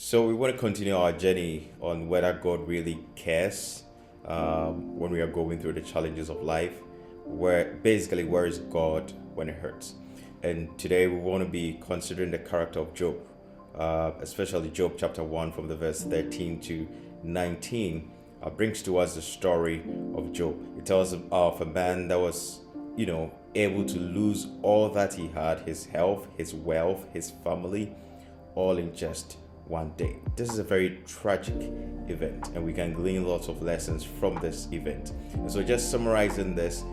So we want to continue our journey on whether God really cares when we are going through the challenges of life. Where is God when it hurts? And today we want to be considering the character of Job, especially Job chapter 1 from the verse 13 to 19. Brings to us the story of Job. It tells of a man that was, able to lose all that he had, his health, his wealth, his family, all in just one day. This is a very tragic event, and we can glean lots of lessons from this event. And so, just summarizing this,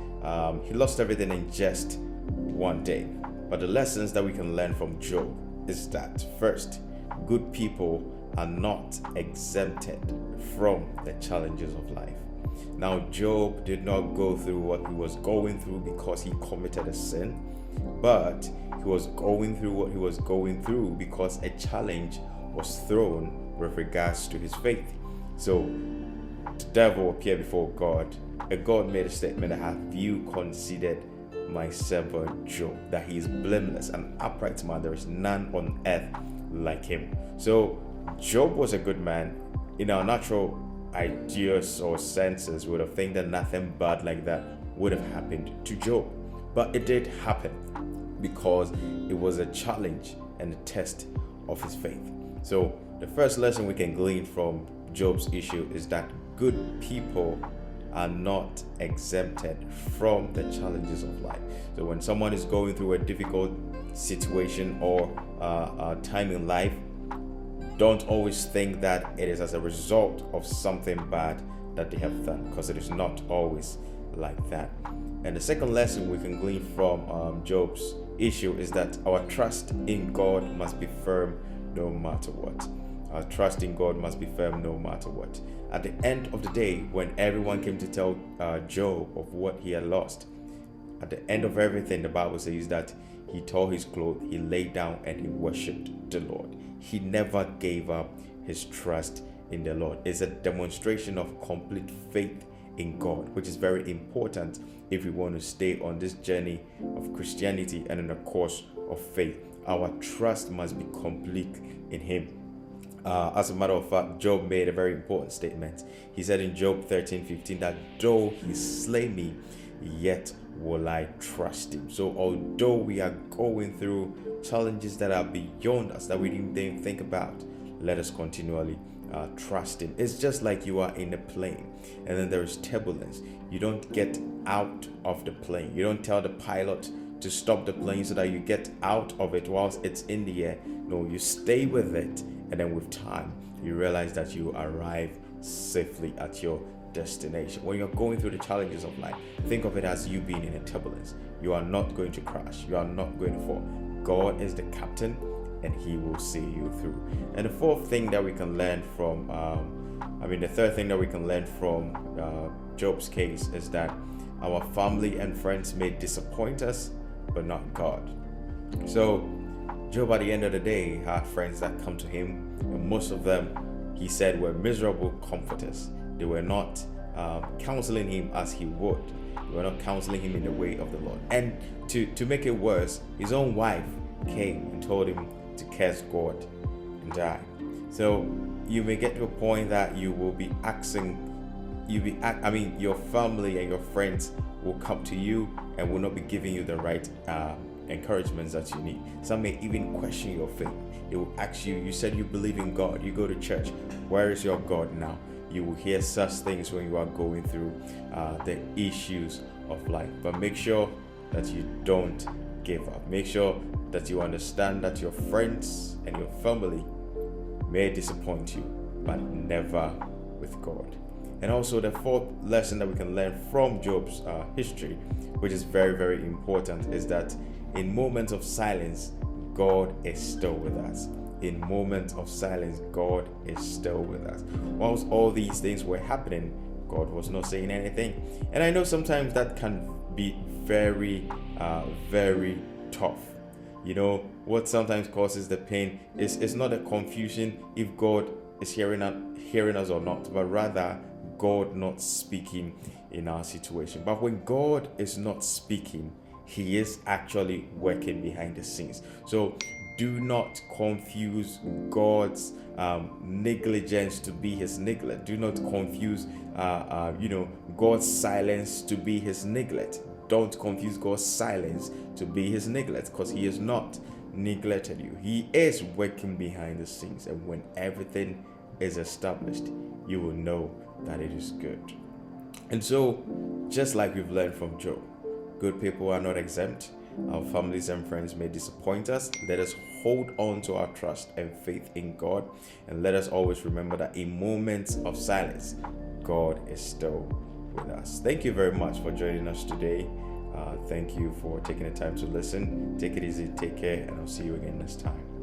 he lost everything in just one day. But the lessons that we can learn from Job is that first, good people are not exempted from the challenges of life. Now, Job did not go through what he was going through because he committed a sin, but he was going through what he was going through because a challenge was thrown with regards to his faith. So the devil appeared before God, and God made a statement that have you considered my servant Job, that he is blameless and upright man, there is none on earth like him. So Job was a good man. In our natural ideas or senses, we would have think that nothing bad like that would have happened to Job, but it did happen because it was a challenge and a test of his faith. So the first lesson we can glean from Job's issue is that good people are not exempted from the challenges of life. So when someone is going through a difficult situation or a time in life, don't always think that it is as a result of something bad that they have done, because it is not always like that. And the second lesson we can glean from Job's issue is that our trust in God must be firm no matter what. Our trust in God must be firm no matter what. At the end of the day, when everyone came to tell Job of what he had lost, at the end of everything, the Bible says that he tore his clothes, he laid down, and he worshipped the Lord. He never gave up his trust in the Lord. It's a demonstration of complete faith in God, which is very important if we want to stay on this journey of Christianity and in the course of faith. Our trust must be complete in Him. As a matter of fact, Job made a very important statement. He said in Job 13:15 that though he slay me, yet will I trust him. So although we are going through challenges that are beyond us, that we didn't even think about, let us continually trust him. It's just like you are in a plane and then there is turbulence. You don't get out of the plane. You don't tell the pilot to stop the plane so that you get out of it whilst it's in the air. No, you stay with it, and then with time you realize that you arrive safely at your destination. When you're going through the challenges of life, think of it as you being in a turbulence. You are not going to crash. You are not going to fall. God is the captain, and He will see you through. And the fourth thing that we can learn from, the third thing that we can learn from Job's case is that our family and friends may disappoint us, but not God. So Job, at the end of the day, had friends that come to him, and most of them, he said, were miserable comforters. They were not counseling him as he would. They were not counseling him in the way of the Lord. And to make it worse, his own wife came and told him to curse God and die. So you may get to a point that you will be your family and your friends will come to you and will not be giving you the right encouragements that you need. Some may even question your faith. They will ask you, you said you believe in God, you go to church, where is your God now? You will hear such things when you are going through the issues of life. But make sure that you don't give up. Make sure that you understand that your friends and your family may disappoint you, but never with God. And also the fourth lesson that we can learn from Job's history, which is very, very important, is that in moments of silence, God is still with us. In moments of silence, God is still with us. Whilst all these things were happening, God was not saying anything. And I know sometimes that can be very, very tough. What sometimes causes the pain is not a confusion if God is hearing us or not, but rather God not speaking in our situation. But when God is not speaking, He is actually working behind the scenes. So Do not confuse God's negligence to be his neglect. Do not confuse, God's silence to be his neglect. Don't confuse God's silence to be his neglect, because he is not neglected you. He is working behind the scenes, and when everything is established, you will know that it is good. And so, just like we've learned from Job, good people are not exempt. Our families and friends may disappoint us. Let us hold on to our trust and faith in God, and let us always remember that in moments of silence, God is still with us. Thank you very much for joining us today. Thank you for taking the time to listen. Take it easy, take care, and I'll see you again next time.